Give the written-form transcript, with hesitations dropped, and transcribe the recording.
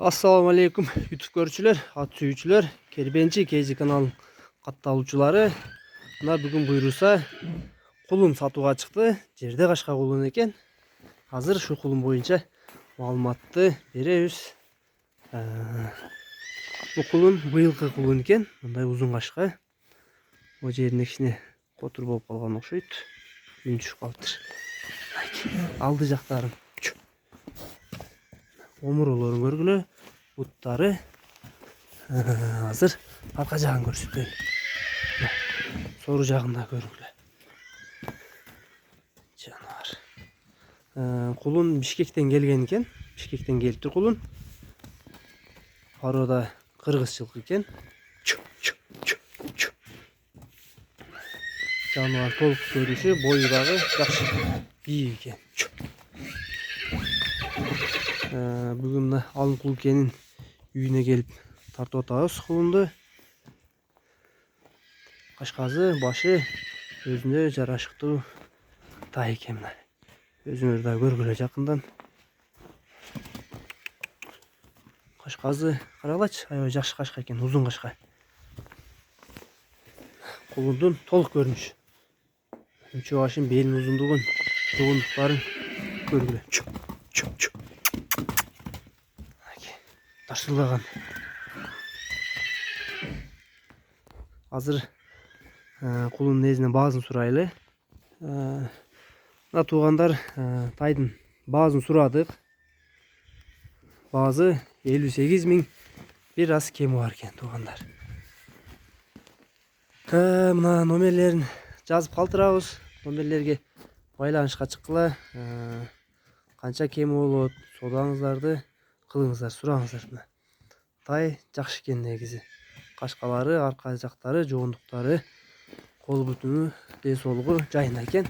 Assalamu alaikum YouTube görücüler, at suyucular, Kerbenci Kezi kanalın kattalıcıları. Mına bugün buyurursa kulun satuğa çıktı. Жерде кашка kulun eken. Hazır şu kulun boyunca malumatты беребиz. Bu kulun быйылкы kulun eken. Мындай uzun кашка. O жерине кичине котур болуп калган окшойт. Үйүн түшүп калыптыр. Алды жактарын омуролорун көргүлө, буттары азыр арка жагын көрсөтөйүн. Сору жагында көргүлө. Жаныбар. Кулун Бишкектен келген экен. Бишкектен келиптир кулун. Парода кыргызчылык экен. Жаныбар толук көрүшү, бою дагы жакшы бийик экен. Бүгүн мына Алым Кулукенин үйүнө келип тартып атабыз кулунду. Кашказы башы өзүнө жарашыктуу тай экен. Өзүңөр да көргүлө жакындан. Кашказы карагылачы, аябай жакшы кашка экен, узун кашка. Кулундун толук көрүнүшү. Үчөө башын, белин узундугун, чогундуктарын көргүлө. Taşırlığın. Hazır kulun nezine bazı suraylı. Tuğanlar taydın bazı suradık. Bazı 58.000 biraz kemi varken tuğanlar. Mına nomerlerin жазып калтырабыз. Номерлерге байланышка чыккыла. Канча кеми болот, содаңыздарды кылыңыздар, сураңыздар. Тай жакшы экен негизи. Кашкалары, арка жактары, жоондуктары, кол бүтүнү, ден соолугу жайында экен.